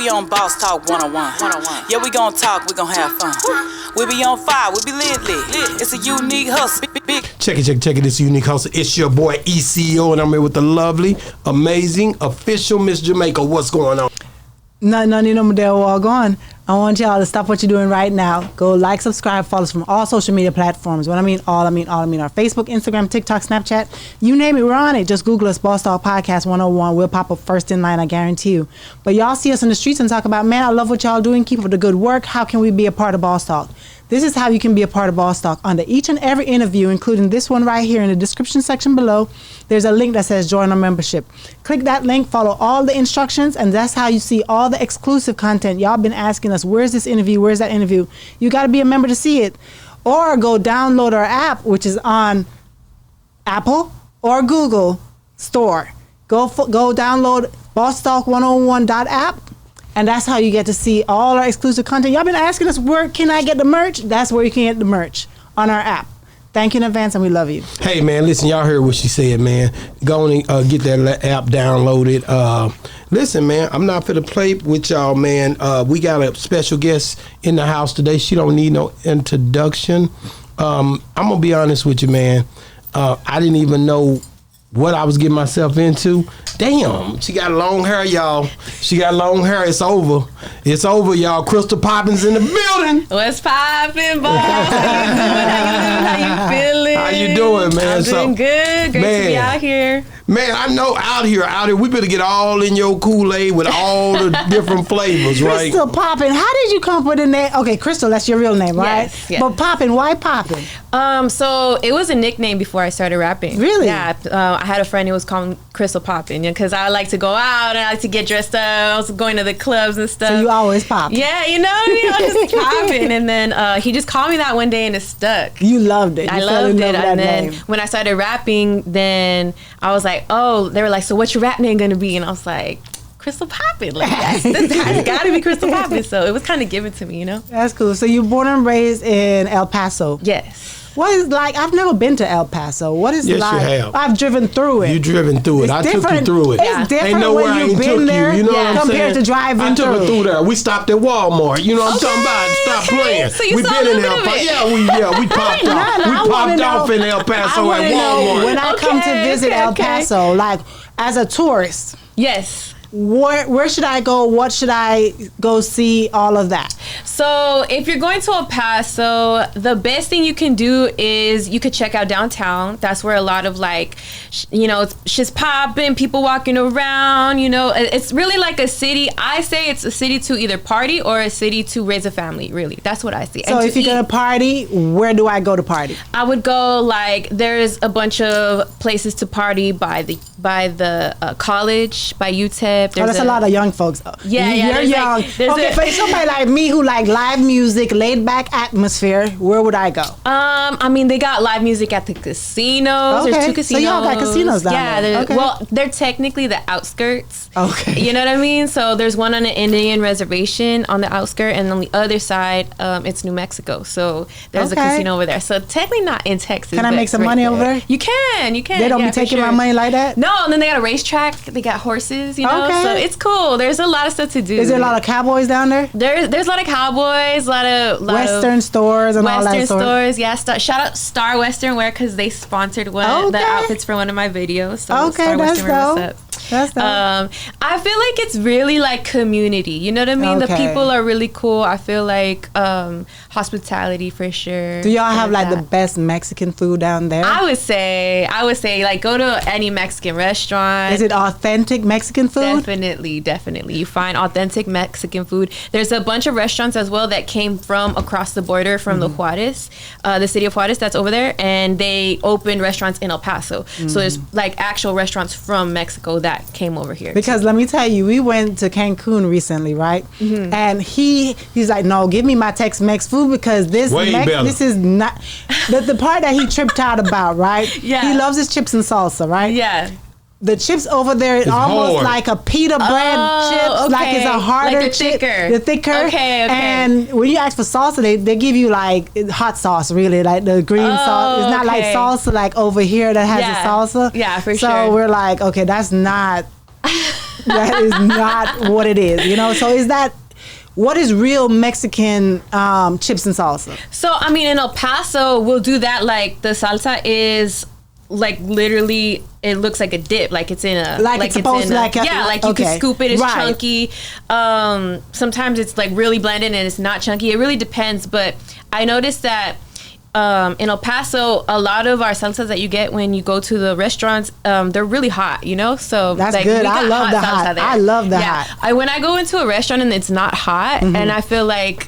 we on Boss Talk 101. Yeah, we gon' talk, we gon' have fun. We be on fire, we be lit. It's a unique hustle. Check it. It's a unique hustle. It's your boy ECO, and I'm here with the lovely, amazing, official Miss Jamaica. What's going on? None of them there all gone. I want y'all to stop what you're doing right now. Go like, subscribe, follow us from all social media platforms. When I mean all, I mean our Facebook, Instagram, TikTok, Snapchat. You name it, we're on it. Just Google us, Boss Talk Podcast 101. We'll pop up first in line, I guarantee you. But y'all see us in the streets and talk about, man, I love what y'all doing. Keep up the good work. How can we be a part of Boss Talk? This is how you can be a part of Boss Talk. Under each and every interview, including this one right here in the description section below, there's a link that says join our membership. Click that link, follow all the instructions, and that's how you see all the exclusive content. Y'all been asking us, where's this interview, where's that interview? You got to be a member to see it. Or go download our app, which is on Apple or Google Store. Go download bosstalk101.app. And that's how you get to see all our exclusive content. Y'all been asking us, where can I get the merch? That's where you can get the merch, on our app. Thank you in advance, and we love you. Hey, man, listen, y'all heard what she said, man. Go and get that app downloaded. Listen, man, I'm not for to play with y'all, man. We got a special guest in the house today. She don't need no introduction. I'm going to be honest with you, man. I didn't even know what I was getting myself into. Damn, she got long hair, y'all. She got long hair. It's over. It's over, y'all. Krystall Poppin's in the building. What's poppin', boss? How you feeling? How you doing, man? I'm doing good. Great to be out here. Man, I know out here, we better get all in your Kool-Aid with all the different flavors, right? Krystall Poppin. How did you come up with a name? Okay, Krystall, that's your real name, right? Yes. But Poppin, why Poppin? So it was a nickname before I started rapping. Really? Yeah. I had a friend who was called Krystall Poppin, because I like to go out and I like to get dressed up. I was going to the clubs and stuff. So you always pop. Yeah, you know what I mean? I was just popping. And then he just called me that one day and it stuck. You loved it. I loved it. And then when I started rapping, then I was like, oh, they were like, so what's your rap name gonna be? And I was like, Krystall Poppin. Like, it's gotta be Krystall Poppin. So it was kind of given to me, you know? That's cool. So you were born and raised in El Paso. Yes. What is like? I've never been to El Paso. What is yes, like? You have. I've driven through it. You driven through it. I took you through it. It's different ain't nowhere when you've been there you know what I'm compared saying? to driving I took through. her through there. We stopped at Walmart. You know what I'm talking about? Stop playing. So you we saw been a in little El bit Paso. of it. We popped off. No, We popped off in El Paso at Walmart. When I come to visit El Paso, like as a tourist. Yes. Where should I go? What should I go see? All of that. So if you're going to El Paso, the best thing you can do is you could check out downtown. That's where a lot of like, it's just popping, people walking around, it's really like a city. I say it's a city to either party or a city to raise a family, really. That's what I see. So if you're going to party, where do I go to party? I would go there's a bunch of places to party by the college, by UTEP. That's a lot of young folks. Yeah, You're young. For somebody like me who like live music, laid back atmosphere, where would I go? They got live music at the casinos. Okay. There's 2 casinos. So y'all got casinos down there. Yeah, okay. Well, they're technically the outskirts. Okay. You know what I mean? So there's one on an Indian reservation on the outskirt, and on the other side, it's New Mexico. So there's a casino over there. So technically not in Texas. Can I make some money over there? You can. They don't be taking my money like that? No, and then they got a racetrack. They got horses, Okay. So it's cool. There's a lot of stuff to do. Is there a lot of cowboys down there? There's a lot of cowboys, a lot of Western stores and all that Western stores, yeah. Shout out Star Western Wear because they sponsored the outfits for one of my videos. So Star Western Wear, what's up? That's dope. I feel like it's really like community. You know what I mean? Okay. The people are really cool. I feel like hospitality for sure. Do y'all have like the best Mexican food down there? I would say like go to any Mexican restaurant. Is it authentic Mexican food? Definitely. You find authentic Mexican food. There's a bunch of restaurants as well that came from across the border from the Juarez, the city of Juarez that's over there, and they opened restaurants in El Paso. So there's like actual restaurants from Mexico that came over here. Because let me tell you, we went to Cancun recently, right? Mm-hmm. And he's like, no, give me my Tex-Mex food because this is not the part that he tripped out about, right? Yeah. He loves his chips and salsa, right? Yeah. The chips over there is almost hard. like a pita bread chips, okay. like it's a harder like thicker. The thicker. Okay. And when you ask for salsa, they give you like hot sauce, really, like the green sauce. It's not like salsa like over here that has the salsa. Yeah, for sure. So we're like, okay, that's not That is not what it is. You know. So is that what is real Mexican chips and salsa? So I mean, in El Paso, we'll do that. Like the salsa is like literally, it looks like a dip, like it's in a like it's supposed to like yeah, like you can scoop it. It's right. chunky. Sometimes it's like really blended and it's not chunky. It really depends. But I noticed that in El Paso, a lot of our salsas that you get when you go to the restaurants, they're really hot, you know? So that's like, good. I love the hot. I love the hot. When I go into a restaurant and it's not hot, and I feel like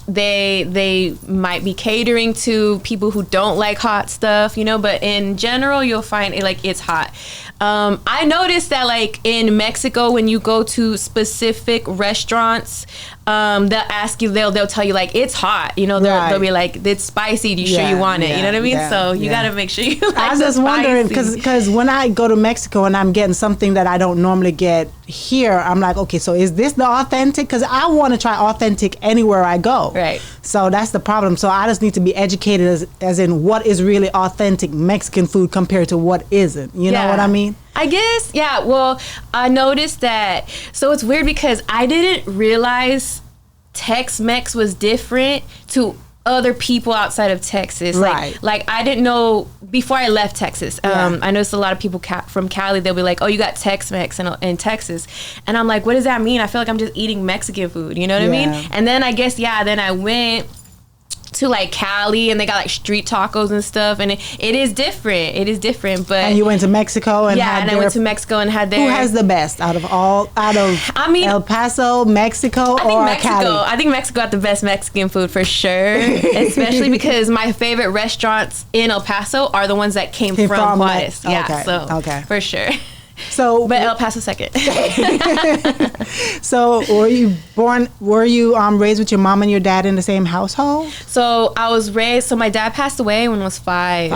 they might be catering to people who don't like hot stuff, you know, but in general you'll find it like it's hot. I noticed that like in Mexico, when you go to specific restaurants, they'll ask you, they'll tell you like it's hot, you know, they'll be like, it's spicy, you sure you want it, you know what I mean? So you gotta make sure you like I was just wondering because when I go to Mexico and I'm getting something that I don't normally get here, I'm like, okay, so is this the authentic? Because I want to try authentic anywhere I go. Right. So that's the problem. So I just need to be educated as in what is really authentic Mexican food compared to what isn't. You know what I mean? I guess, yeah. Well, I noticed that. So it's weird because I didn't realize Tex-Mex was different to other people outside of Texas. Right. Like I didn't know before I left Texas. I noticed a lot of people from Cali, they'll be like, oh, you got Tex-Mex in Texas. And I'm like, what does that mean? I feel like I'm just eating Mexican food. You know what I mean? And then I guess, then I went to like Cali and they got like street tacos and stuff, and it is different. It is different. But and you went to Mexico and and I went to Mexico and had their. Who has the best out of I mean, El Paso, Mexico, or Cali? I think Mexico got the best Mexican food for sure, especially because my favorite restaurants in El Paso are the ones that came from Juarez. Okay. For sure. So, but El Paso second. So, were you raised with your mom and your dad in the same household? So I was raised. So my dad passed away when I was 5.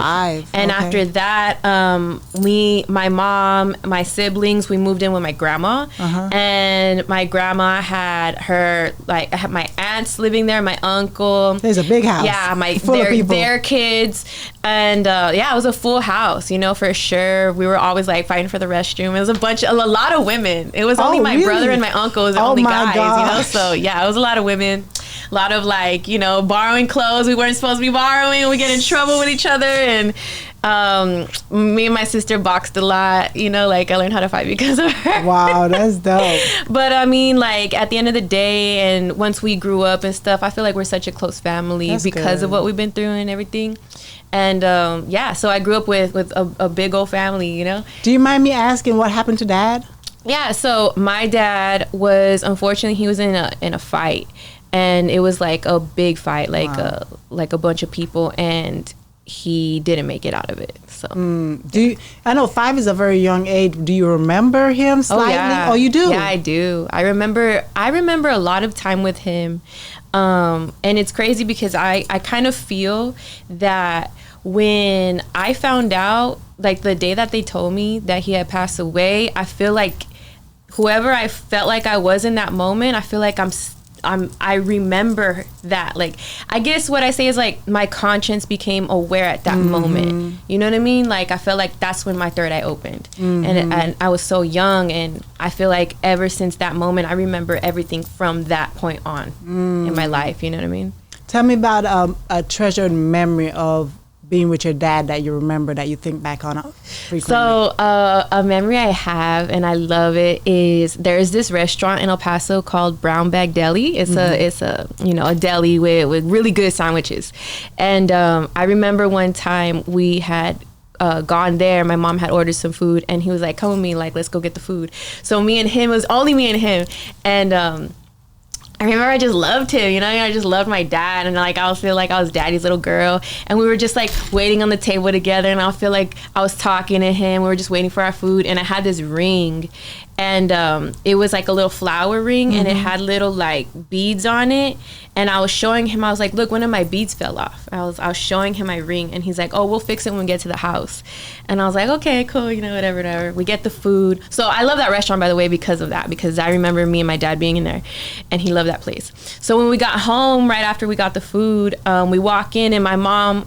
And after that, my mom, my siblings, we moved in with my grandma, and my grandma had I had my aunts living there, my uncle. There's a big house. Yeah, their kids, and it was a full house. You know, for sure. We were always like fighting for the restroom. It was a lot of women. It was only my brother and my uncle was the only guys, gosh. you know? So it was a lot of women. A lot of like, you know, borrowing clothes we weren't supposed to be borrowing. We get in trouble with each other. And me and my sister boxed a lot, you know, like I learned how to fight because of her. Wow, that's dope. But I mean, like at the end of the day, and once we grew up and stuff, I feel like we're such a close family because of what we've been through and everything. And so I grew up with a big old family, you know. Do you mind me asking what happened to Dad? Yeah, so my dad was, unfortunately, he was in a fight, and it was like a big fight, like a bunch of people, and he didn't make it out of it. So I know 5 is a very young age. Do you remember him slightly? Oh, you do? Yeah, I do. I remember a lot of time with him. And it's crazy because I kind of feel that when I found out, like the day that they told me that he had passed away, I feel like whoever I felt like I was in that moment, I feel like I remember that. Like, I guess what I say is like my conscience became aware at that moment. You know what I mean? Like, I felt like that's when my third eye opened. And I was so young, and I feel like ever since that moment, I remember everything from that point on in my life. You know what I mean? Tell me about a treasured memory of being with your dad that you remember, that you think back on frequently. So a memory I have, and I love it, is there's this restaurant in El Paso called Brown Bag Deli. It's a a deli with really good sandwiches. And I remember one time we had gone there. My mom had ordered some food, and he was like, come with me, like, let's go get the food. So it was only me and him. And I remember I just loved him, you know, I just loved my dad, and like I feel like I was daddy's little girl, and we were just like waiting on the table together, and I feel like I was talking to him, we were just waiting for our food, and I had this ring, and it was like a little flower ring, and it had little like beads on it, and I was showing him, I was like, look, one of my beads fell off. I was showing him my ring, and he's like, oh, we'll fix it when we get to the house. And I was like, okay, cool, you know, whatever. We get the food. So I love that restaurant, by the way, because of that, because I remember me and my dad being in there, and he loved that place. So when we got home, right after we got the food, we walk in, and my mom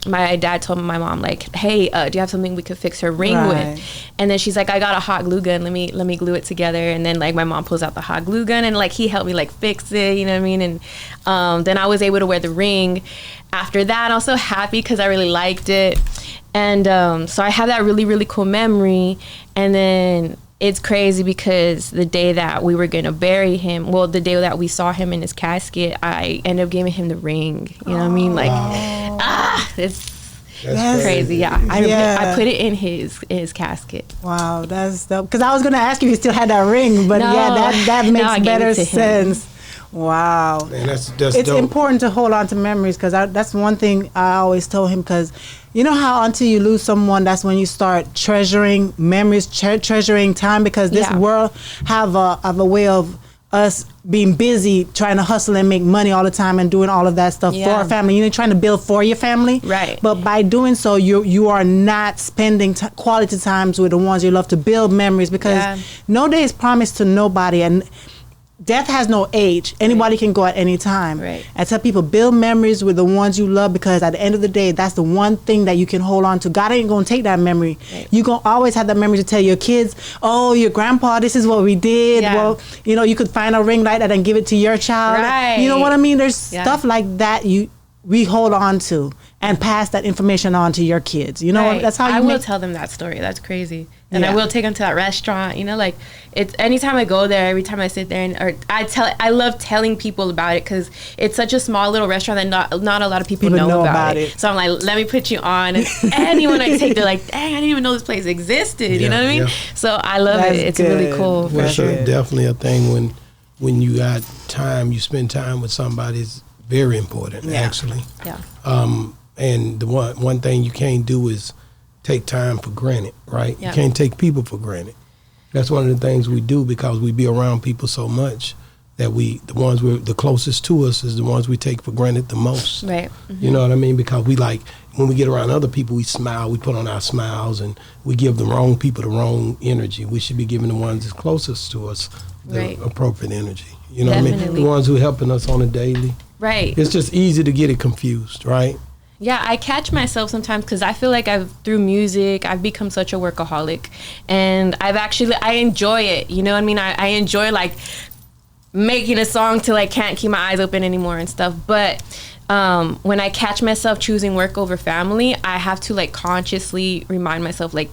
my dad told my mom, like, hey, do you have something we could fix her ring with? And then she's like, I got a hot glue gun. Let me glue it together. And then like my mom pulls out the hot glue gun and like he helped me like fix it. You know what I mean? And then I was able to wear the ring. After that, I was so happy because I really liked it. And so I have that really, really cool memory. And then it's crazy because the day that we were going to bury him, well, the day that we saw him in his casket, I ended up giving him the ring. You know what I mean? Like, that's crazy. Yeah. I put it in his casket. Wow, that's dope. Because I was going to ask you if you still had that ring, but that makes better sense. Wow. Man, that's it's dope. important to hold on to memories because that's one thing I always told him, because you know how until you lose someone, that's when you start treasuring memories, treasuring time, because this world have a way of us being busy trying to hustle and make money all the time and doing all of that stuff for our family. You're trying to build for your family. Right. But by doing so, you are not spending quality times with the ones you love to build memories, because no day is promised to nobody, and death has no age. Anybody can go at any time. Right. I tell people, build memories with the ones you love, because at the end of the day, that's the one thing that you can hold on to. God ain't going to take that memory. Right. You're going to always have that memory to tell your kids, oh, your grandpa, this is what we did. Yeah. Well, you could find a ring like that and give it to your child. Right. You know what I mean? There's stuff like that we hold on to and pass that information on to your kids. You know, that's how I will tell them that story. That's crazy. And I will take them to that restaurant. Like it's anytime I go there, every time I sit there I love telling people about it, because it's such a small little restaurant that not a lot of people know about it. So I'm like, let me put you on. And anyone I take, they're like, dang, I didn't even know this place existed. You know what I mean? So I love it. It's really cool. Well, definitely a thing when you got time, you spend time with somebody is very important, actually. Yeah. And the one thing you can't do is take time for granted, right? Yeah. You can't take people for granted. That's one of the things we do, because we be around people so much that the ones the closest to us is the ones we take for granted the most. Right. Mm-hmm. You know what I mean? Because we when we get around other people, we smile, we put on our smiles, and we give the wrong people the wrong energy. We should be giving the ones that's closest to us the appropriate energy. You know what I mean? The ones who are helping us on a daily. Right. It's just easy to get it confused, right? Yeah, I catch myself sometimes because I feel like through music, I've become such a workaholic, and I enjoy it. You know what I mean? I enjoy like making a song till I can't keep my eyes open anymore and stuff. But when I catch myself choosing work over family, I have to like consciously remind myself like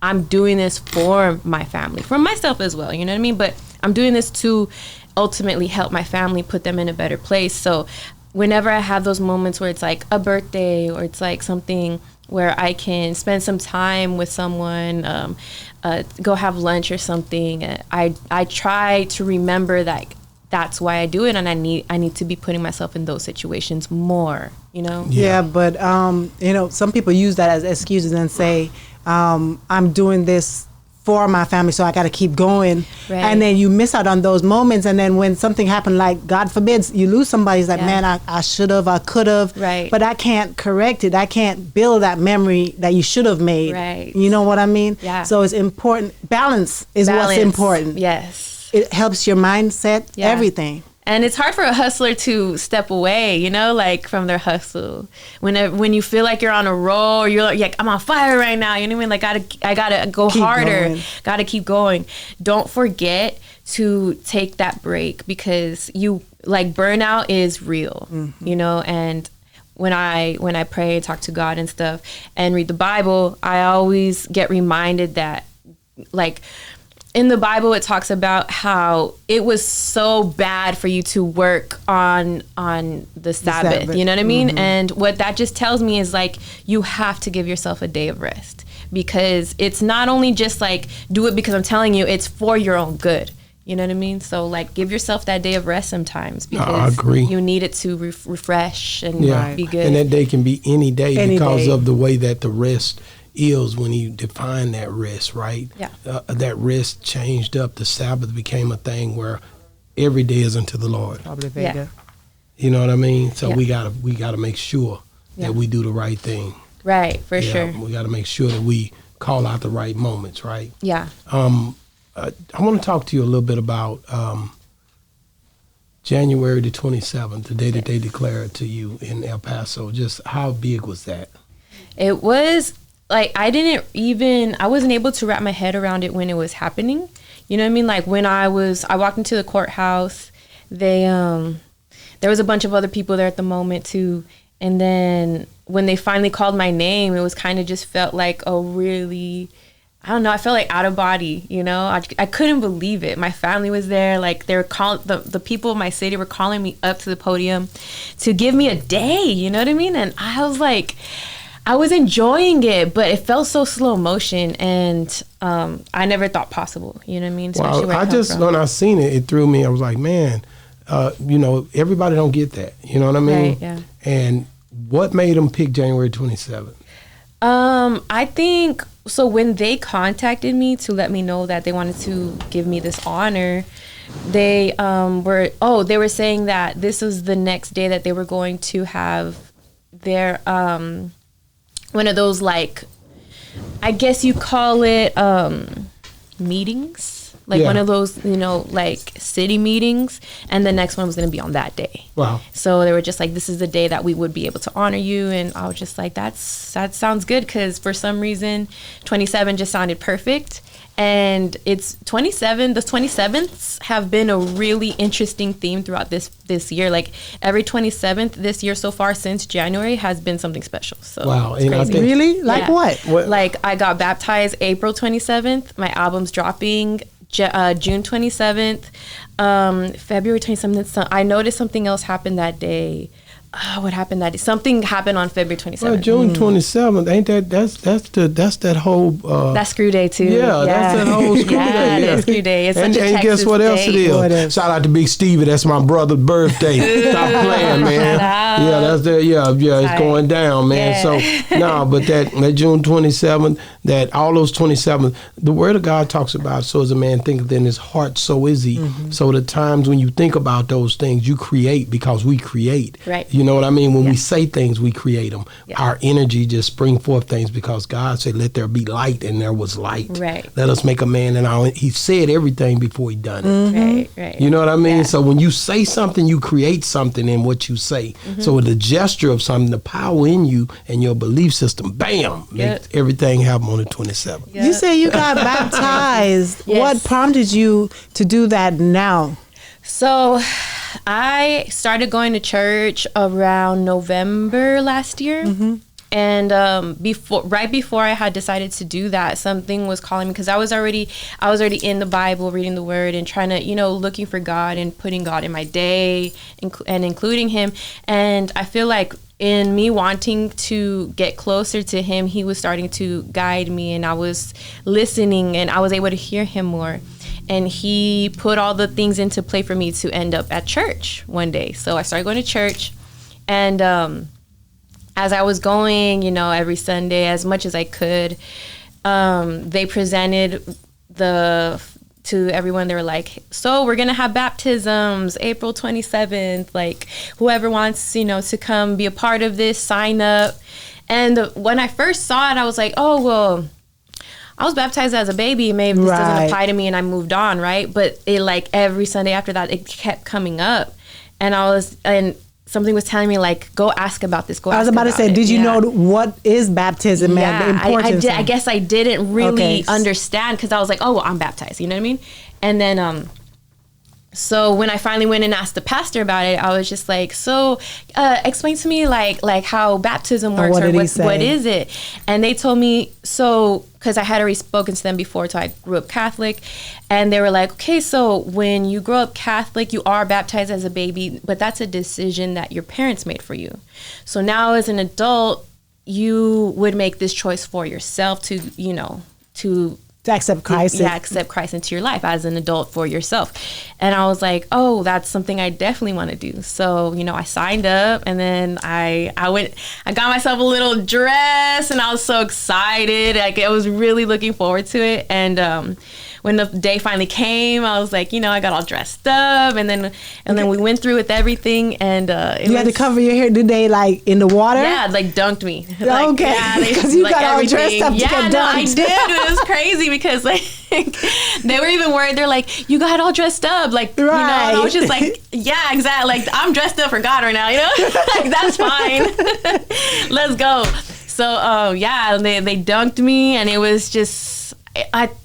I'm doing this for my family, for myself as well. You know what I mean? But I'm doing this to ultimately help my family, put them in a better place. So whenever I have those moments where it's like a birthday, or it's like something where I can spend some time with someone, go have lunch or something, I try to remember that that's why I do it, and I need to be putting myself in those situations more, you know? Yeah, but some people use that as excuses and say, I'm doing this for my family, so I got to keep going. Right. And then you miss out on those moments. And then when something happened, like God forbids, you lose somebody, it's like, man, I should have, I could have. Right. But I can't correct it. I can't build that memory that you should have made. Right. You know what I mean? Yeah. So it's important. Balance is what's important. Yes. It helps your mindset, everything. And it's hard for a hustler to step away, like from their hustle. When you feel like you're on a roll, or you're like, I'm on fire right now. You know what I mean? Like, I gotta go harder. Gotta keep going. Don't forget to take that break, because burnout is real, and when I pray, talk to God and stuff, and read the Bible, I always get reminded that, in the Bible, it talks about how it was so bad for you to work on the Sabbath. You know what I mean? Mm-hmm. And what that just tells me is you have to give yourself a day of rest, because it's not only just do it because I'm telling you, it's for your own good. You know what I mean? So give yourself that day of rest sometimes, because I agree. You need it to refresh and be good. And that day can be any day because of the way that the rest is when you define that rest, right? Yeah. That rest changed up. The Sabbath became a thing where every day is unto the Lord. Yeah. You know what I mean? So we gotta make sure that we do the right thing. Right, for sure. We gotta make sure that we call out the right moments, right? Yeah. I want to talk to you a little bit about January the 27th, the day that they declared to you in El Paso. Just how big was that? It was like I wasn't able to wrap my head around it when it was happening. You know what I mean? Like when I walked into the courthouse, there was a bunch of other people there at the moment too. And then when they finally called my name, it was kind of just felt like a really, I don't know, I felt like out of body, you know? I couldn't believe it. My family was there. Like they were the people of my city were calling me up to the podium to give me a day, you know what I mean? And I was like, I was enjoying it, but it felt so slow motion, and I never thought possible, you know what I mean? Well, when I seen it, it threw me. I was like, man, you know, everybody don't get that, you know what I mean? Right, yeah. And what made them pick January 27th? I think, so when they contacted me to let me know that they wanted to give me this honor, they were saying that this was the next day that they were going to have their, one of those, like, I guess you call it meetings. Like one of those, you know, like city meetings. And the next one was going to be on that day. Wow. So they were just like, this is the day that we would be able to honor you. And I was just like, that sounds good. Because for some reason, 27 just sounded perfect. And it's 27. The 27ths have been a really interesting theme throughout this year. Like every 27th this year so far since January has been something special. So wow. It's crazy. Really? Like what? Like I got baptized April 27th. My album's dropping June 27th. February 27th. I noticed something else happened that day. What happened that day? Something happened on February 27th. Well, June 27th, ain't that's that whole... that's Screw Day, too. Yeah, that's that whole Screw Day. Yeah, that's Screw Day. It's and such a and guess Texas what else day. it is? Shout out to Big Stevie. That's my brother's birthday. Stop playing, man. Yeah, that's the, it's going down, man. Yeah. So, no, but that June 27th, that all those 27th, the Word of God talks about, so as a man thinketh in his heart, so is he. Mm-hmm. So the times when you think about those things, you create because we create. Right. You know what I mean? When we say things, we create them. Yeah. Our energy just spring forth things because God said, let there be light, and there was light. Right. Let us make a man in our... He said everything before he done it. Mm-hmm. Right. You know what I mean? Yeah. So when you say something, you create something in what you say. Mm-hmm. So the gesture of something, the power in you and your belief system, bam, makes everything happen on the 27th. You say you got baptized. Yes. What prompted you to do that now? So I started going to church around November last year. Mm-hmm. And right before I had decided to do that, something was calling me because I was already in the Bible, reading the Word, and trying to, looking for God and putting God in my day and including Him. And I feel like in me wanting to get closer to Him, He was starting to guide me, and I was listening, and I was able to hear Him more. And He put all the things into play for me to end up at church one day. So I started going to church, and as I was going, every Sunday, as much as I could, they presented to everyone. They were like, so we're going to have baptisms April 27th. Like, whoever wants, to come be a part of this, sign up. And when I first saw it, I was like, oh, well, I was baptized as a baby. Maybe this doesn't apply to me, and I moved on, right? But it, like, every Sunday after that, it kept coming up. And something was telling me, like, go ask about this. I was about to say, did you know what is baptism and the importance? I guess I didn't really understand because I was like, oh, well, I'm baptized. You know what I mean? And then, so when I finally went and asked the pastor about it, I was just like, so explain to me, like how baptism works what is it? And they told me, so, because I had already spoken to them before, so I grew up Catholic, and they were like, okay, so when you grow up Catholic, you are baptized as a baby, but that's a decision that your parents made for you. So now as an adult, you would make this choice for yourself to accept Christ. Accept Christ into your life as an adult for yourself. And I was like, oh, that's something I definitely want to do. So, I signed up, and then I got myself a little dress, and I was so excited. Like, I was really looking forward to it. And when the day finally came, I was like, I got all dressed up, and then we went through with everything, and you had to cover your hair. Did they like in the water? Yeah, like dunked me. Okay, because you got all dressed up to get dunked. Yeah, I did. It was crazy because like they were even worried. They're like, you got all dressed up, like and I was just like, yeah, exactly. Like I'm dressed up for God right now, like that's fine. Let's go. So they dunked me, and it was just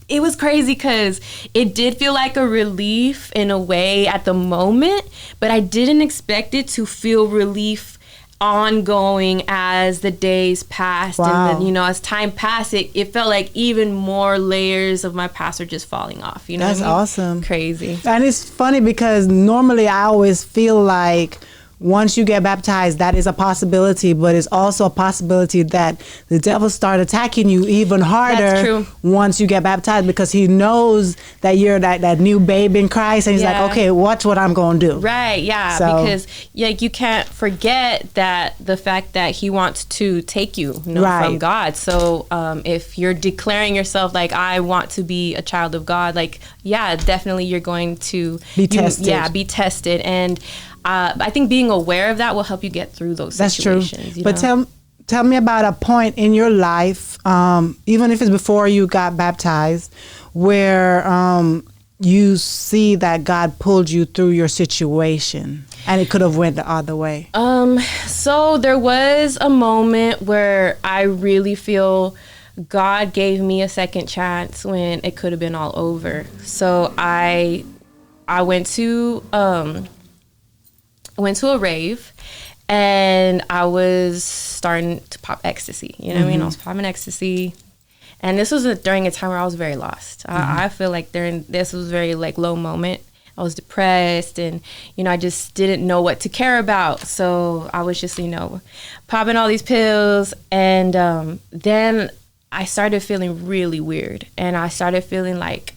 it was crazy because it did feel like a relief in a way at the moment, but I didn't expect it to feel relief ongoing as the days passed. Wow. And then, as time passed, it felt like even more layers of my past are just falling off. That's awesome. Crazy. And it's funny because normally I always feel like once you get baptized, that is a possibility, but it's also a possibility that the devil start attacking you even harder. That's true. Once you get baptized, because he knows that you're that new babe in Christ, and he's like, okay, watch what I'm going to do. Right, yeah, So, because you can't forget that the fact that he wants to take you, from God. So if you're declaring yourself like, I want to be a child of God, like, yeah, definitely you're going to be tested. Be tested. And I think being aware of that will help you get through those situations. That's true. But tell me about a point in your life, even if it's before you got baptized, where you see that God pulled you through your situation, and it could have went the other way. So there was a moment where I really feel God gave me a second chance when it could have been all over. So I went to a rave, and I was starting to pop ecstasy. You know what I mean? I was popping ecstasy, and this was during a time where I was very lost. I feel like this was a very like low moment. I was depressed, and I just didn't know what to care about. So I was just popping all these pills, and then I started feeling really weird, and I started feeling like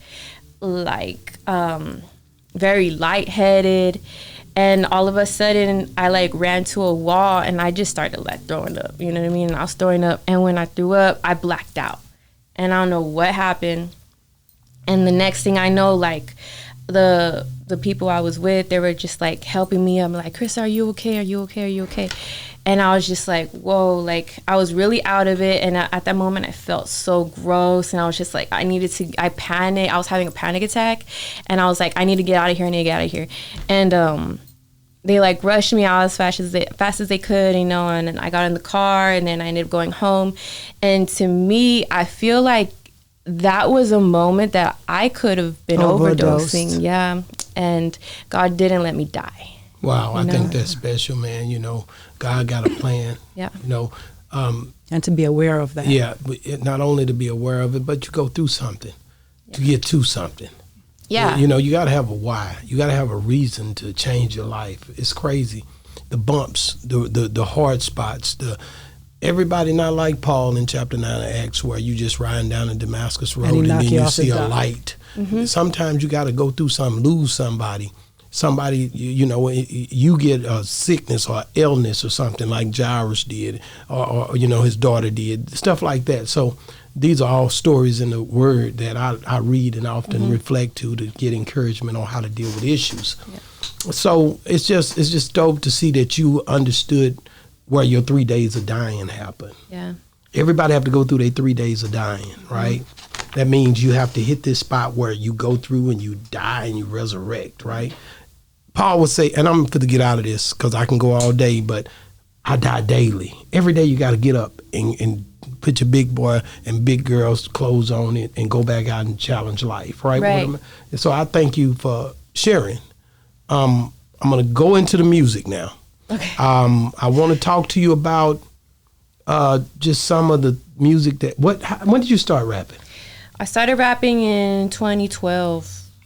very lightheaded. And all of a sudden, I ran to a wall, and I just started throwing up. You know what I mean? I was throwing up, and when I threw up, I blacked out, and I don't know what happened. And the next thing I know, the people I was with, they were just helping me. I'm like, Krystall, are you okay? Are you okay? Are you okay? And I was just like, whoa, I was really out of it. And at that moment, I felt so gross. And I was just like, I panicked. I was having a panic attack. And I was like, I need to get out of here. I need to get out of here. And they rushed me out as fast as they could, and then I got in the car, and then I ended up going home. And to me, I feel like that was a moment that I could have been overdosing. Yeah. And God didn't let me die. Wow, I think that's special, man. God got a plan. Yeah. And to be aware of that. Yeah, not only to be aware of it, but you go through something to get to something. Yeah. You got to have a why. You got to have a reason to change your life. It's crazy. The bumps, the hard spots, everybody not like Paul in chapter 9 of Acts, where you just riding down the Damascus road and then you see a light. Mm-hmm. Sometimes you got to go through something, lose somebody. Somebody, you get a sickness or illness or something like Jairus did, or his daughter did, stuff like that. So these are all stories in the Word that I read and often reflect to get encouragement on how to deal with issues. Yeah. So it's just dope to see that you understood where your 3 days of dying happened. Yeah. Everybody have to go through their 3 days of dying, right? Mm-hmm. That means you have to hit this spot where you go through and you die and you resurrect, right? Paul would say, and I'm going to get out of this because I can go all day, but I die daily. Every day you got to get up and put your big boy and big girl's clothes on it and go back out and challenge life, right? So I thank you for sharing. I'm going to go into the music now. Okay. I want to talk to you about just some of the music when did you start rapping? I started rapping in 2012.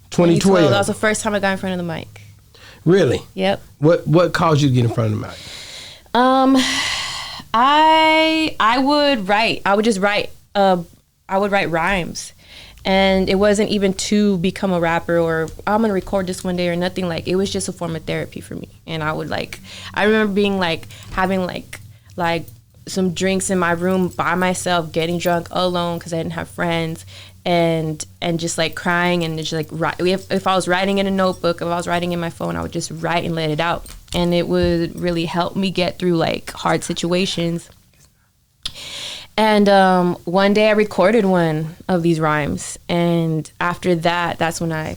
2012. That was the first time I got in front of the mic. Really? Yep. What caused you to get in front of the mic? I would write. I would just write. I would write rhymes, and it wasn't even to become a rapper or I'm gonna record this one day or nothing. It was just a form of therapy for me. And I would I remember being having some drinks in my room by myself, getting drunk alone because I didn't have friends, and just like crying and just like if I was writing in a notebook, if I was writing in my phone, I would just write and let it out, and it would really help me get through like hard situations. And one day I recorded one of these rhymes, and after that, that's when I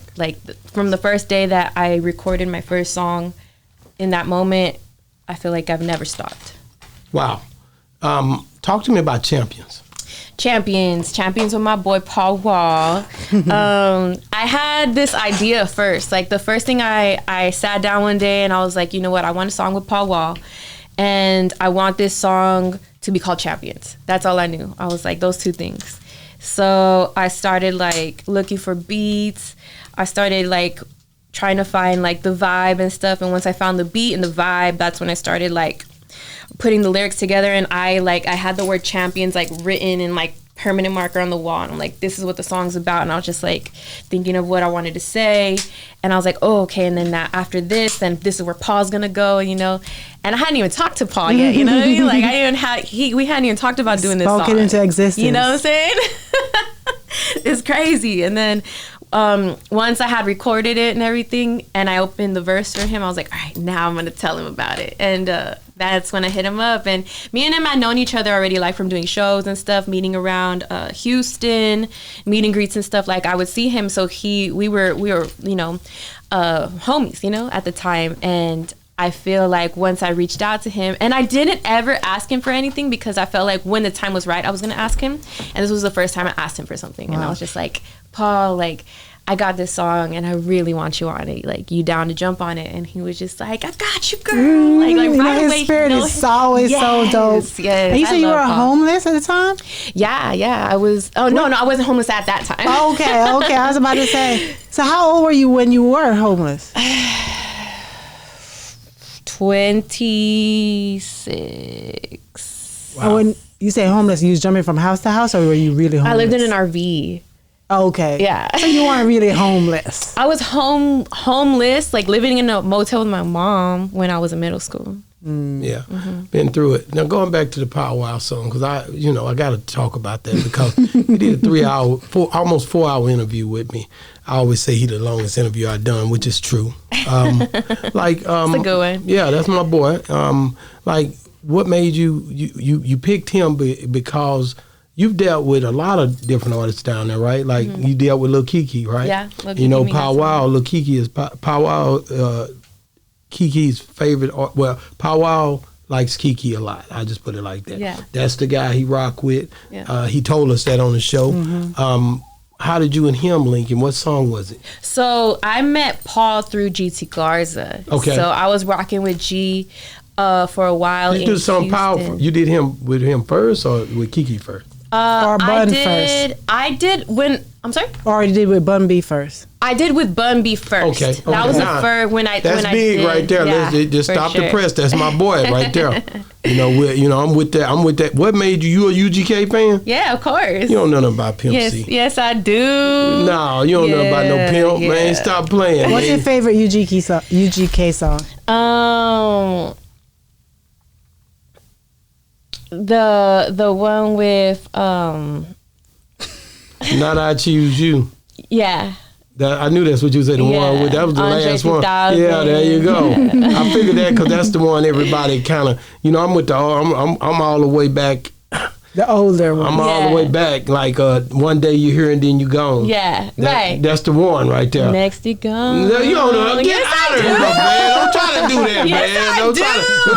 from the first day that I recorded my first song, in that moment, I feel like I've never stopped. Wow. Talk to me about Champions. Champions with my boy Paul Wall. I had this idea first. Like the first thing I sat down one day and I was like, you know what? I want a song with Paul Wall, and I want this song to be called Champions. That's all I knew. I was like, those two things. So I started like looking for beats. I started like trying to find like the vibe and stuff. And once I found the beat and the vibe, that's when I started like putting the lyrics together. And I had the word Champions like written in like permanent marker on the wall, and I'm like, this is what the song's about. And I was just like thinking of what I wanted to say, and I was like, oh, okay. And then after this, then this is where Paul's gonna go, you know. And I hadn't even talked to Paul yet, you know what I mean? Like we hadn't even talked about doing this song. Spoken into existence. You know what I'm saying? It's crazy. And then once I had recorded it and everything, and I opened the verse for him, I was like, all right, now I'm gonna tell him about it. And that's when I hit him up. And me and him had known each other already, like from doing shows and stuff, meeting around Houston, meet and greets and stuff. Like I would see him, so we were you know, homies, you know, at the time. And I feel like once I reached out to him, and I didn't ever ask him for anything because I felt like when the time was right, I was gonna ask him. And this was the first time I asked him for something. And I was just like, Paul, like, I got this song and I really want you on it. Like, you down to jump on it? And he was just like, I got you, girl. Like right away. His spirit is always so dope. Yes, and you said you were homeless at the time? Yeah. I was. Oh, no, I wasn't homeless at that time. Okay. I was about to say. So how old were you when you were homeless? 26. Wow. When you say homeless, you was jumping from house to house, or were you really homeless? I lived in an RV. Okay. Yeah. So you weren't really homeless. I was homeless, like living in a motel with my mom when I was in middle school. Yeah, been through it. Now going back to the Power Wow song, because I got to talk about that because he did a almost 4 hour interview with me. I always say he the longest interview I've done, which is true. That's a good one. Yeah, that's my boy. What made you picked him because you've dealt with a lot of different artists down there, right? Like you dealt with Lil Kiki, right? Yeah, Lil Kiki. You know, Pow Wow, Lil Kiki is Pow Wow. Kiki's favorite art. Well, Pow Wow likes Kiki a lot. I just put it like that. Yeah. That's the guy he rock with. Yeah. He told us that on the show. How did you and him link, and what song was it? So I met Paul through GT Garza. Okay. So I was rocking with G for a while. You did something powerful. You did him with him first or with Kiki first? Or Bun first? I did when. I'm sorry. Or you did with Bun B first? I did with Bun B first. Okay. That was the first when I. That's when big I did, right there. Yeah, Let's just stop the press. That's my boy right there. I'm with that. What made you a UGK fan? Yeah, of course. You don't know nothing about Pimp C. Yes, I do. No, you don't know about no Pimp, man. Stop playing. What's your favorite UGK song? The one with Not I Choose You. Yeah. I knew that's what you said. The one with that was the Andre last one. 3000. Yeah, there you go. I figured that because that's the one everybody kind of. I'm with I'm all the way back. The older one. I'm all the way back. Like one day you're here and then you gone. Yeah, right. That's the one right there. Next you gone. You don't know. Get out of here, man. Don't try to do that, man. Don't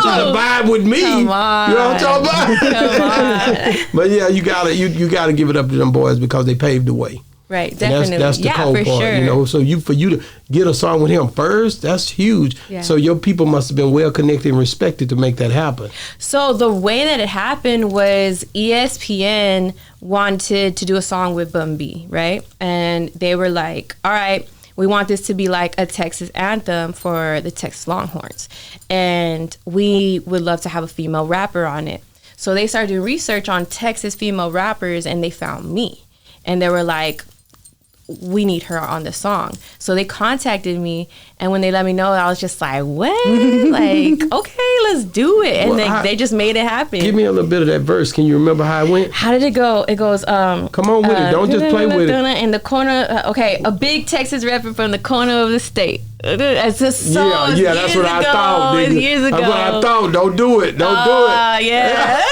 try to vibe with me. Come on. You know what I'm talking about? Come on. But yeah, you gotta give it up to them boys because they paved the way. Right, definitely. That's the cold part, sure. So for you to get a song with him first, that's huge. Yeah. So your people must have been well connected and respected to make that happen. So the way that it happened was ESPN wanted to do a song with Bun B, right? And they were like, all right, we want this to be like a Texas anthem for the Texas Longhorns. And we would love to have a female rapper on it. So they started doing research on Texas female rappers and they found me. And they were like, we need her on the song. So they contacted me, and when they let me know, I was just like, what? Like, okay, let's do it. And they just made it happen. Give me a little bit of that verse. Can you remember how it went? How did it go? It goes, come on with it. Don't just play with it. In the corner, okay, a big Texas rapper from the corner of the state. It's just so that's what I thought. Years ago. That's what I thought. Don't do it. Don't do it. Yeah.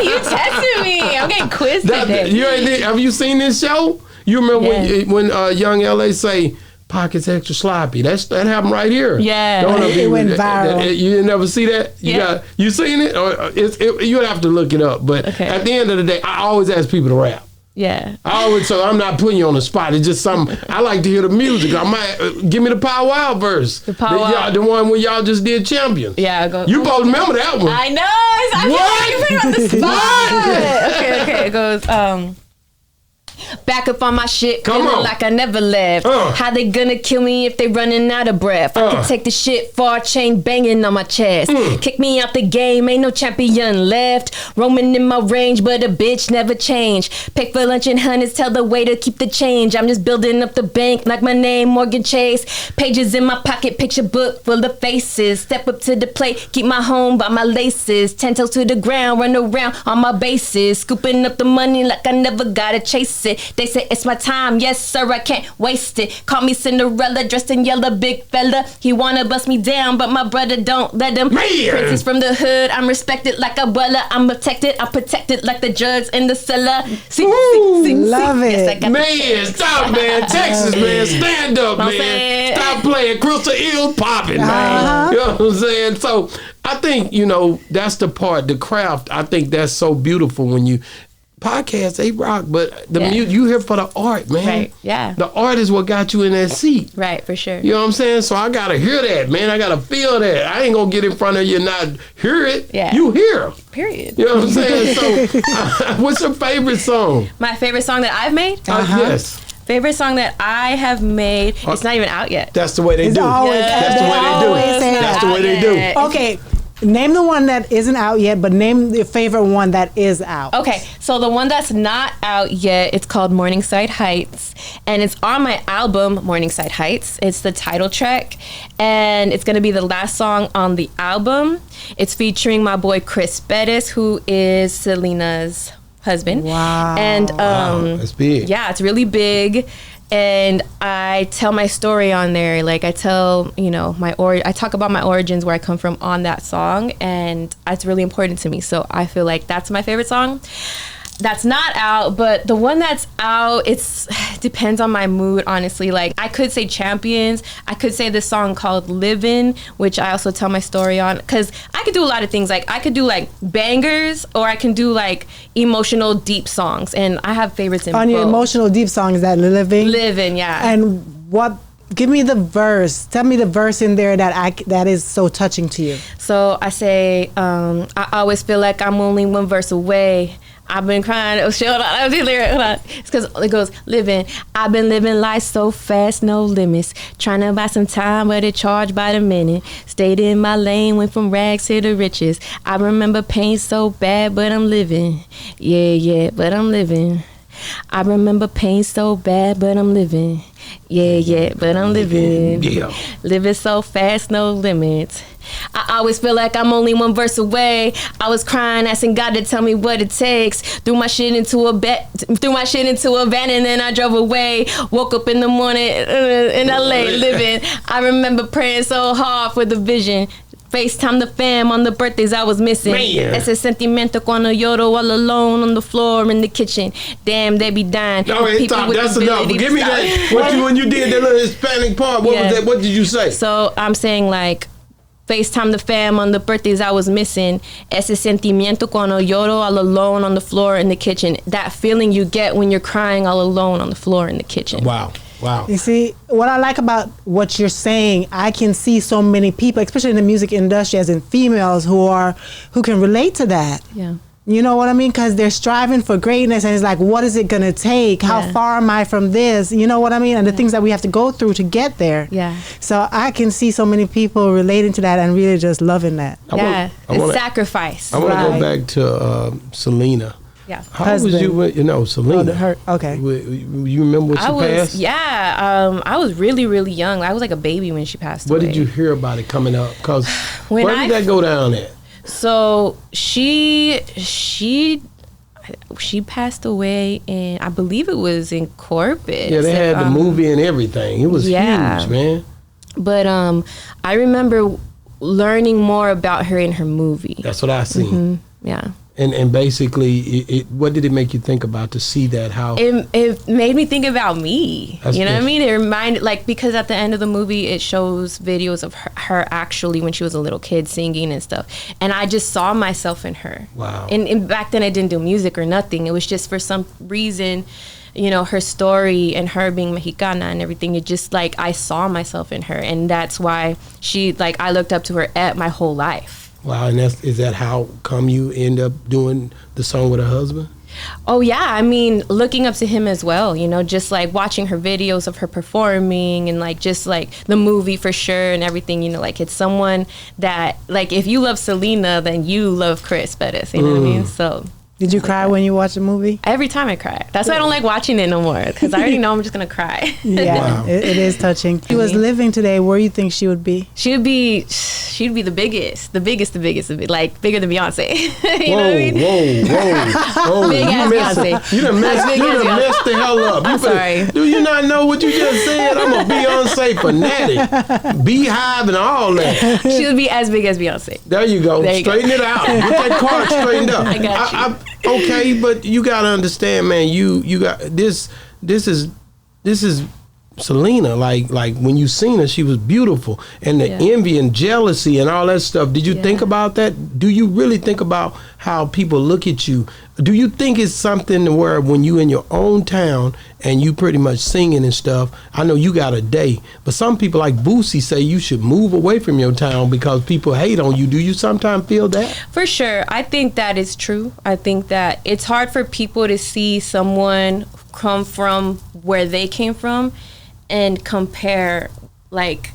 You tested me. I'm getting quizzed today. Have you seen this show? You remember when Young LA say pockets extra sloppy? That happened right here. Yeah, it went viral. You didn't ever see that? You seen it? Or you would have to look it up. But at the end of the day, I always ask people to rap. Yeah. So I'm not putting you on the spot. It's just something I like to hear the music. I might give me the Pow Wow verse. The one where y'all just did Champions. Yeah, go. You both remember that one? I know. You put me on the spot. Okay. It goes. Back up on my shit, feeling like I never left. How they gonna kill me if they running out of breath? I can take the shit far, chain banging on my chest. Kick me out the game, ain't no champion left. Roaming in my range, but a bitch never change. Pay for lunch and hundreds, tell the waiter keep the change. I'm just building up the bank like my name Morgan Chase. Pages in my pocket, picture book full of faces. Step up to the plate, keep my home by my laces. 10 toes to the ground, run around on my bases. Scooping up the money like I never gotta chase it. They say it's my time, yes sir, I can't waste it. Call me Cinderella, dressed in yellow, big fella. He wanna bust me down, but my brother don't let him. Princess from the hood, I'm respected like Abuela. I'm protected like the drugs in the cellar. Love it. Yes, stop, man. Texas, man. Stand up, man. Stop playing. Krystall Poppin, man. You know what I'm saying? So I think, that's the part, the craft. I think that's so beautiful when you podcasts, they rock, but the music, you here for the art, man. Right, yeah. The art is what got you in that seat. Right, for sure. You know what I'm saying? So I gotta hear that, man. I gotta feel that. I ain't gonna get in front of you and not hear it. Yeah. You hear. Period. You know what I'm saying? So what's your favorite song? My favorite song that I've made? Yes. Favorite song that I have made, it's not even out yet. That's the way they do. That's the way they do. That's the way they do. Okay. Name the one that isn't out yet, but name your favorite one that is out. Okay, so the one that's not out yet, it's called Morningside Heights, and it's on my album, Morningside Heights. It's the title track, and it's going to be the last song on the album. It's featuring my boy Krystall, who is Selena's husband. Wow. And that's big. Yeah, it's really big. And I tell my story on there. Like I tell, I talk about my origins, where I come from on that song, and it's really important to me. So I feel like that's my favorite song. That's not out, but the one that's out, it depends on my mood, honestly. Like I could say Champions, I could say this song called Livin', which I also tell my story on, because I could do a lot of things. Like I could do like bangers, or I can do like emotional deep songs, and I have favorites in both. On your emotional deep song, is that Livin'? Yeah. And give me the verse. Tell me the verse in there that is so touching to you. So I say, I always feel like I'm only one verse away. I've been crying. Oh, shit, hold on. It's because it goes, living. I've been living life so fast, no limits. Trying to buy some time, but it charged by the minute. Stayed in my lane, went from rags to the riches. I remember pain so bad, but I'm living. Yeah, but I'm living. I remember pain so bad, but I'm living. Yeah, but I'm living. Yeah. Living so fast, no limits. I always feel like I'm only one verse away. I was crying, asking God to tell me what it takes. Threw my shit into a van, and then I drove away. Woke up in the morning in LA living. I remember praying so hard for the vision. FaceTime the fam on the birthdays I was missing. Ese sentimiento cuando lloro all alone on the floor in the kitchen. Damn, they be dying. No, stop. That's enough. Give me that. When you did that little Hispanic part, what was that? What did you say? So I'm saying like, FaceTime the fam on the birthdays I was missing. Ese sentimiento cuando lloro all alone on the floor in the kitchen. That feeling you get when you're crying all alone on the floor in the kitchen. Wow. You see, what I like about what you're saying, I can see so many people, especially in the music industry, as in females, who can relate to that. Yeah. You know what I mean? Because they're striving for greatness, and it's like, what is it going to take? How far am I from this? You know what I mean? And the things that we have to go through to get there. Yeah. So I can see so many people relating to that and really just loving that. It's sacrifice. I want to go back to Selena. Yeah. How old was you when, Selena? Okay. You remember when she passed? Yeah. I was really, really young. I was like a baby when she passed away. What did you hear about it coming up? Because When where did that go down at? So she passed away in, I believe it was in Corpus. Yeah, they had the movie and everything. It was huge, man. But I remember learning more about her in her movie. That's what I seen. Yeah. And basically, what did it make you think about to see that? How it made me think about me. That's you know good. what I mean? It reminded, like, because at the end of the movie, it shows videos of her actually when she was a little kid singing and stuff. And I just saw myself in her. Wow. And back then, I didn't do music or nothing. It was just for some reason, you know, her story and her being Mexicana and everything. It just, like, I saw myself in her. And that's why I looked up to her my whole life. Wow, and is that how come you end up doing the song with her husband? Oh yeah, I mean, looking up to him as well, you know, just like watching her videos of her performing and like just like the movie for sure and everything, you know, like it's someone that, like, if you love Selena, then you love Chris Bettis, you know what I mean? So did you cry when you watched the movie? every time I cry. That's why I don't like watching it no more, because I already know I'm just gonna cry. Yeah, Wow. it is touching. She was living today. Where you think she would be? She'd be the biggest, like bigger than Beyonce. You know what I mean? Whoa. Big ass Beyonce. You done messed the hell up. I'm sorry. Do you not know what you just said? I'm a Beyonce fanatic. Beehive and all that. She would be as big as Beyonce. There you go. There you Straighten it out. Get that card straightened up. I got you. Okay, but you gotta understand, man. You got this. This is Selena. Like when you seen her, she was beautiful, and the envy and jealousy and all that stuff. Did you think about that? Do you really think about how people look at you? Do you think it's something where when you in your own town and you pretty much singing and stuff? I know you got a day, but some people like Boosie say you should move away from your town because people hate on you. Do you sometimes feel that? For sure. I think that is true. I think that it's hard for people to see someone come from where they came from and compare, like,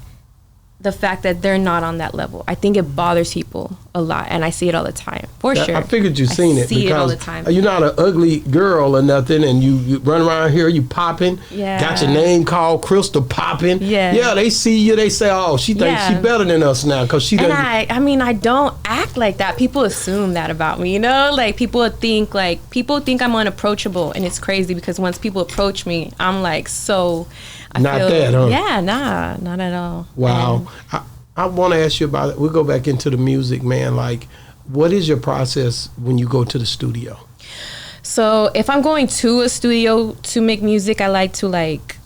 the fact that they're not on that level. I think it bothers people a lot, and I see it all the time, for sure. I figured you seen it see because it all the time. You're not an ugly girl or nothing, and you run around here, you popping. Yeah. Got your name called Krystall Poppin. Yeah. Yeah, they see you, they say, oh, she thinks she better than us now because she doesn't. And I mean, I don't act like that. People assume that about me, you know? Like, people think I'm unapproachable, and it's crazy because once people approach me, I'm like, so... Not that, huh? Yeah, not at all. Wow. I want to ask you about it. We'll go back into the music, man. Like, what is your process when you go to the studio? So if I'm going to a studio to make music, I like to like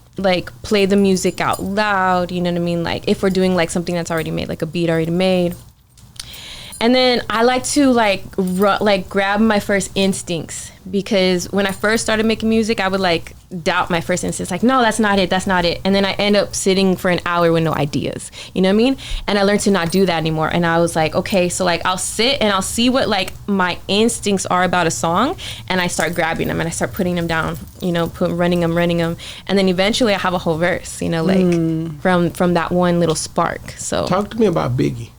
play the music out loud, you know what I mean? Like if we're doing like something that's already made, like a beat already made. And then I like to like grab my first instincts, because when I first started making music, I would like doubt my first instincts, like, no, that's not it. And then I end up sitting for an hour with no ideas, you know what I mean? And I learned to not do that anymore. And I was like, okay, so like I'll sit and I'll see what like my instincts are about a song, and I start grabbing them and I start putting them down, you know, running them. And then eventually I have a whole verse, you know, like from that one little spark. So talk to me about Biggie.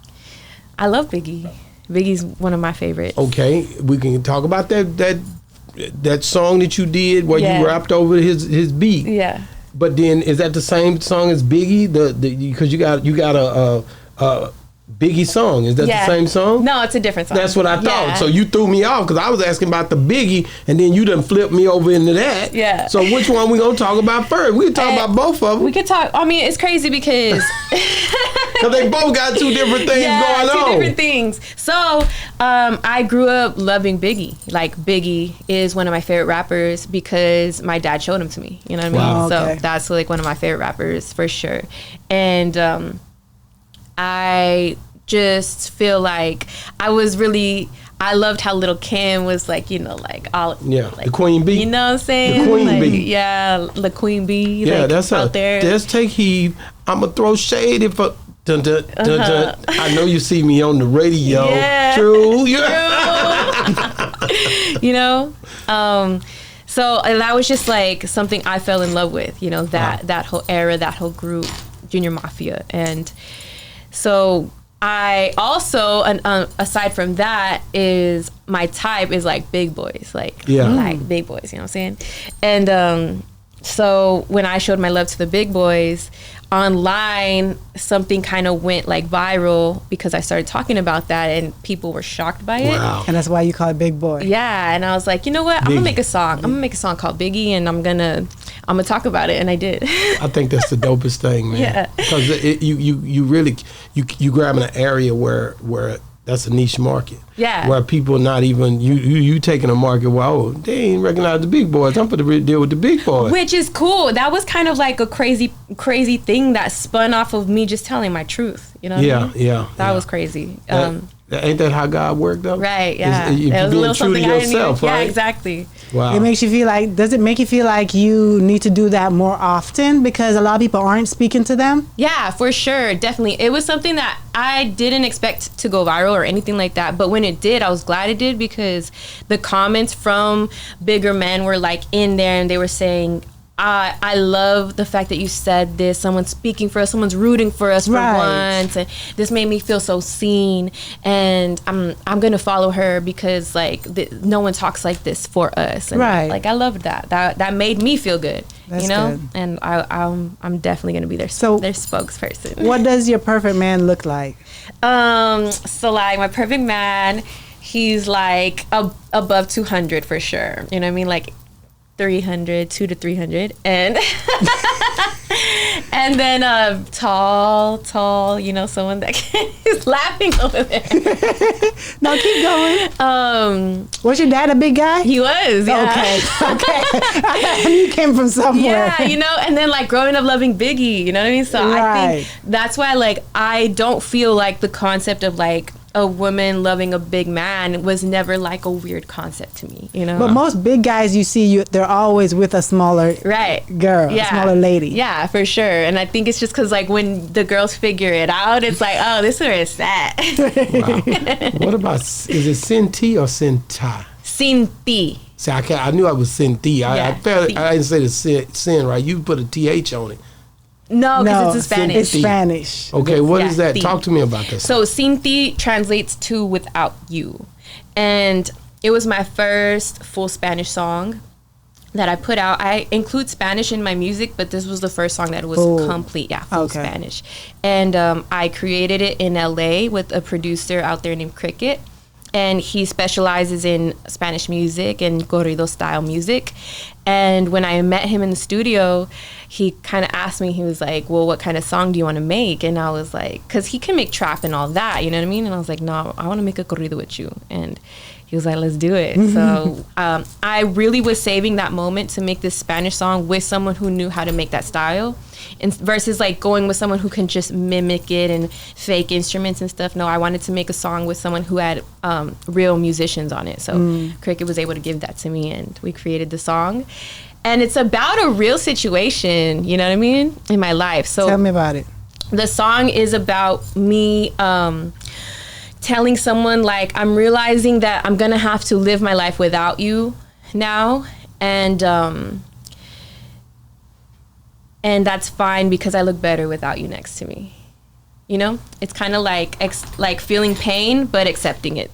I love Biggie. Biggie's one of my favorites. Okay, we can talk about that song that you did where you rapped over his beat. Yeah. But then, is that the same song as Biggie? Because you got a Biggie song. Is that the same song? No, it's a different song. That's what I thought. Yeah. So you threw me off because I was asking about the Biggie, and then you done flipped me over into that. Yeah. So which one we gonna talk about first? We can talk about both of them. We could talk. I mean, it's crazy because they both got two different things going on. Two different things. So I grew up loving Biggie. Like, Biggie is one of my favorite rappers because my dad showed him to me. You know what I mean? Wow. So that's like one of my favorite rappers for sure. And I just feel like I loved how Lil' Kim was like, you know, like all like, the Queen Bee. You know what I'm saying? The Queen like, Bee. Yeah, the Queen Bee. Yeah, like, that's out there. Just take heed. I'ma throw shade if I dun, dun, dun, dun. I know you see me on the radio. Yeah. True. You know? So that was just like something I fell in love with, you know, that whole era, that whole group, Junior Mafia. And so I also, aside from that, is my type is like big boys, like big boys. You know what I'm saying? And so when I showed my love to the big boys online, something kind of went like viral because I started talking about that, and people were shocked by it. Wow. And that's why you call it Big Boy. Yeah, and I was like, you know what? I'm gonna make a song. I'm gonna make a song called Biggie, and I'm gonna talk about it, and I did. I think that's the dopest thing, man. Yeah. Because you really grabbing an area where that's a niche market. Yeah. Where people not even you taking a market where they ain't recognize the big boys. I'm gonna deal with the big boys. Which is cool. That was kind of like a crazy thing that spun off of me just telling my truth. You know what I mean? Yeah. That was crazy. Ain't that how God worked though? Right, yeah. You're It was a being little true to something I didn't yourself, even, right? Yeah, exactly. Wow. It makes you feel like, does it make you feel like you need to do that more often because a lot of people aren't speaking to them? Yeah, for sure. Definitely. It was something that I didn't expect to go viral or anything like that. But when it did, I was glad it did, because the comments from bigger men were like in there, and they were saying, I love the fact that you said this. Someone's speaking for us. Someone's rooting for us for once. And this made me feel so seen. And I'm gonna follow her because like no one talks like this for us. And like I loved that. That made me feel good. That's you know. good. And I'm definitely gonna be their spokesperson. What does your perfect man look like? So like my perfect man, he's like above 200 for sure. You know what I mean? Like 200 to 300, and and then tall, you know, someone that is laughing over there. No, keep going. Was your dad a big guy? He was. Yeah. Okay. I knew you came from somewhere. Yeah, you know, and then like growing up loving Biggie, you know what I mean? So I think that's why like I don't feel like the concept of like a woman loving a big man was never like a weird concept to me, you know? But most big guys you see, they're always with a smaller girl, a smaller lady. Yeah, for sure. And I think it's just because like when the girls figure it out, it's like, oh, this is where it's at. Wow. What about, is it Cinti or Cinti? Cinti. See, I knew I was Cinti. I didn't say the sin right. You put a TH on it. No, because it's in Spanish. It's Spanish. Okay, what is that? Talk to me about this. So Cinti translates to without you. And it was my first full Spanish song that I put out. I include Spanish in my music, but this was the first song that was complete, full Spanish. And I created it in LA with a producer out there named Cricket. And he specializes in Spanish music and corrido style music. And when I met him in the studio, he kind of asked me, he was like, well, what kind of song do you want to make? And I was like, because he can make trap and all that, you know what I mean? And I was like, no, I want to make a corrido with you. And he was like, let's do it. So I really was saving that moment to make this Spanish song with someone who knew how to make that style. And versus like going with someone who can just mimic it and fake instruments and stuff. No, I wanted to make a song with someone who had real musicians on it. So Cricket was able to give that to me, and we created the song. And it's about a real situation, you know what I mean, in my life. So tell me about it. The song is about me telling someone like, I'm realizing that I'm gonna have to live my life without you now, and that's fine because I look better without you next to me. You know, it's kind of like like feeling pain but accepting it.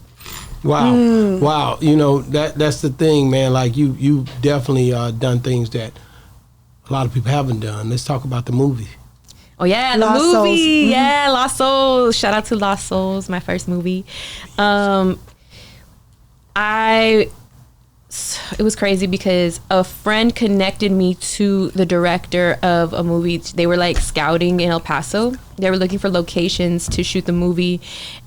Wow, wow. You know, that's the thing, man. Like you definitely done things that a lot of people haven't done. Let's talk about the movie. Oh yeah, the Lost movie. Souls. Yeah, Lost Souls. Shout out to Lost Souls, my first movie. It was crazy because a friend connected me to the director of a movie. They were like scouting in El Paso. They were looking for locations to shoot the movie.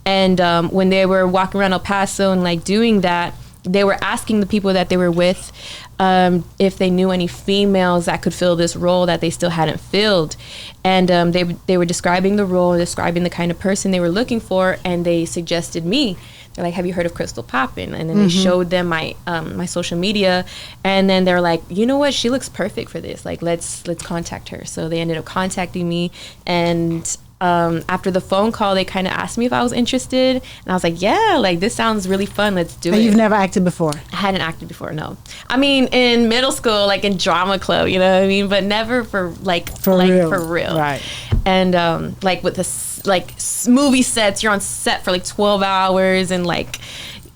And when they were walking around El Paso and like doing that, they were asking the people that they were with if they knew any females that could fill this role that they still hadn't filled. And they were describing the role, describing the kind of person they were looking for, and they suggested me. They're like, have you heard of Krystall Poppin? And then they showed them my my social media, and then they're like, you know what, she looks perfect for this. Like, let's contact her. So they ended up contacting me, and after the phone call, they kind of asked me if I was interested, and I was like, yeah, like this sounds really fun. Let's do it. And you've never acted before? I hadn't acted before, no. I mean, in middle school, like in drama club, you know what I mean, but never for real. Right. And like with like movie sets. You're on set for like 12 hours and like,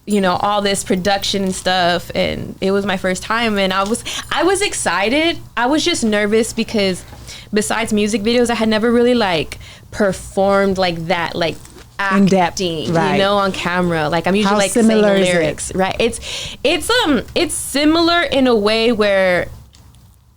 you know, all this production and stuff. And it was my first time, and I was excited. I was just nervous because besides music videos, I had never really like performed like that, like acting, right. you know, on camera. Like I'm usually How like saying similar is lyrics, right? It's similar in a way where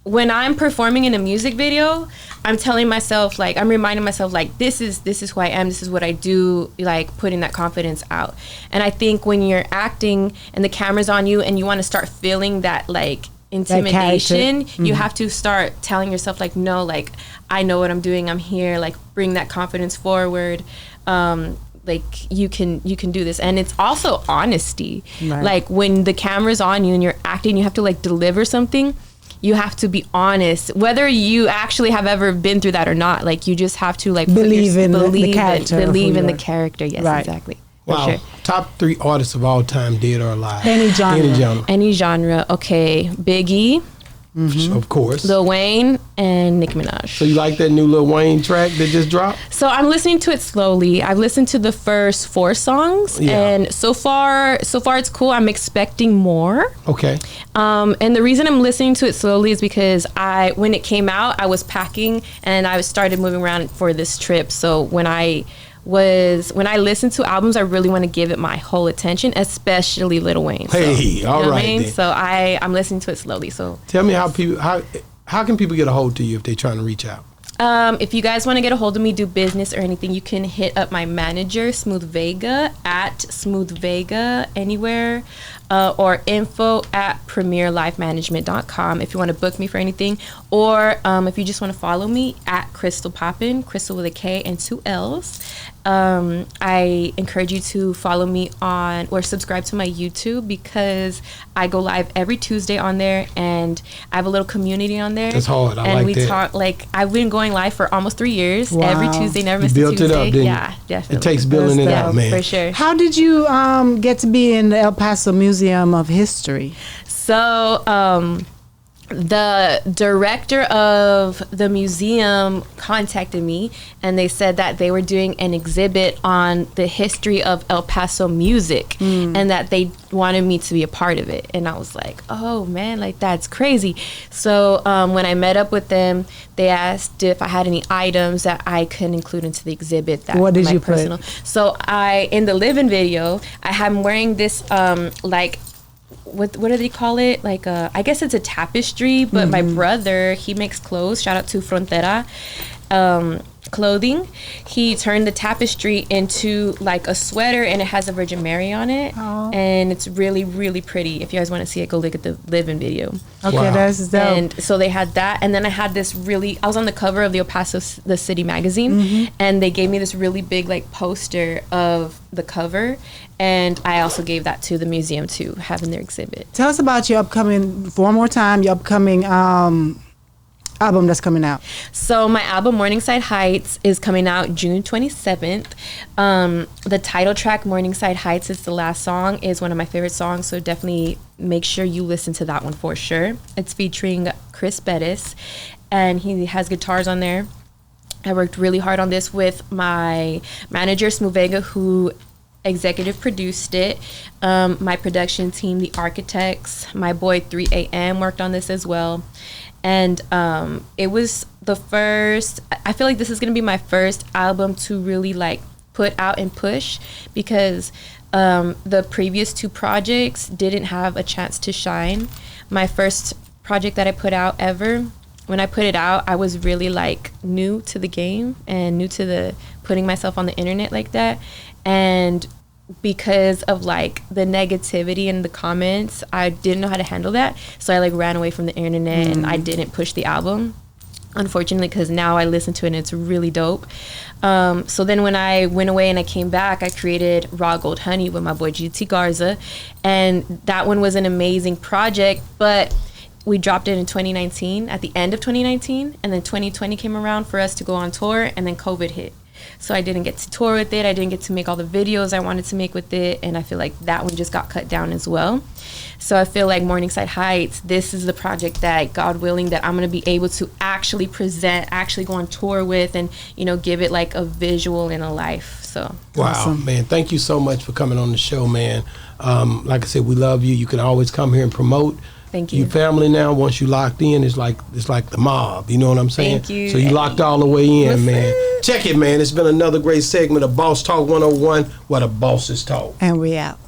when I'm performing in a music video, I'm telling myself, like, I'm reminding myself, like, this is who I am, this is what I do, like, putting that confidence out. And I think when you're acting and the camera's on you and you want to start feeling that, like, intimidation, you have to start telling yourself, like, no, like, I know what I'm doing, I'm here, like, bring that confidence forward. Like, you can do this. And it's also honesty. Right. Like, when the camera's on you and you're acting, you have to, like, deliver something. You have to be honest, whether you actually have ever been through that or not. Like, you just have to, like, believe in the character. Believe in the character. Yes, right. Exactly. Wow. Sure. Top 3 artists of all time, dead or alive. Any genre. Any genre. Okay. Biggie. Mm-hmm. Of course. Lil Wayne and Nicki Minaj. So you like that new Lil Wayne track that just dropped? So I'm listening to it slowly. I've listened to the first 4 songs, and so far it's cool. I'm expecting more. Okay. And the reason I'm listening to it slowly is because when it came out, I was packing and I started moving around for this trip. So when I listen to albums, I really want to give it my whole attention, especially Lil Wayne. Hey, all right. Then. So I'm listening to it slowly. So tell me how can people get a hold to you if they're trying to reach out? If you guys want to get a hold of me, do business or anything, you can hit up my manager, Smooth Vega, at Smooth Vega anywhere, or info@premierlifemanagement.com if you want to book me for anything, or if you just want to follow me at Krystall Poppin, Krystall with a K and 2 L's. I encourage you to follow me on or subscribe to my YouTube because I go live every Tuesday on there, and I have a little community on there. That's hard. I and like we that. talk, like, I've been going live for almost 3 years. Wow. Every Tuesday, never missed a built Tuesday. it up, didn't Yeah, you? definitely. It takes building it up, man. For sure. How did you get to be in the El Paso Museum of History? So, the director of the museum contacted me, and they said that they were doing an exhibit on the history of El Paso music, and that they wanted me to be a part of it. And I was like, oh man, like, that's crazy. So when I met up with them, they asked if I had any items that I could include into the exhibit. What did you put? So in the live-in video, I am wearing this like, what do they call it? Like I guess it's a tapestry, but my brother, he makes clothes. Shout out to Frontera Clothing. He turned the tapestry into like a sweater, and it has a Virgin Mary on it. Aww. And it's really, really pretty. If you guys want to see it, go look at the live-in video. Okay, wow. That's dope. And so they had that, and then I had this I was on the cover of the El Paso the City magazine, and they gave me this really big like poster of the cover, and I also gave that to the museum to have in their exhibit. Tell us about your upcoming album that's coming out. So my album Morningside Heights is coming out June 27th. The title track Morningside Heights is the last song, is one of my favorite songs, so definitely make sure you listen to that one for sure. It's featuring Chris Bettis, and he has guitars on there. I worked really hard on this with my manager Smooth Vega, who executive produced it. My production team, the architects, my boy 3 a.m. worked on this as well. And it was the first, I feel like this is going to be my first album to really like put out and push, because the previous 2 projects didn't have a chance to shine. My first project that I put out ever, when I put it out, I was really like new to the game and new to the putting myself on the internet like that. And because of like the negativity and the comments, I didn't know how to handle that. So I like ran away from the internet and I didn't push the album, unfortunately, because now I listen to it and it's really dope. So then when I went away and I came back, I created Raw Gold Honey with my boy GT Garza, and that one was an amazing project, but we dropped it in 2019, at the end of 2019, and then 2020 came around for us to go on tour, and then COVID hit. So I didn't get to tour with it. I didn't get to make all the videos I wanted to make with it. And I feel like that one just got cut down as well. So I feel like Morningside Heights, this is the project that, God willing, that I'm going to be able to actually present, actually go on tour with, and, you know, give it like a visual and a life. So wow, Awesome. man, thank you so much for coming on the show, man. Like I said, we love you. You can always come here and promote. Thank you. You family now. Once you locked in, it's like the mob. You know what I'm saying? Thank you. So you locked all the way in, What's man. up? Check it, man. It's been another great segment of Boss Talk 101, where the bosses talk. And we out.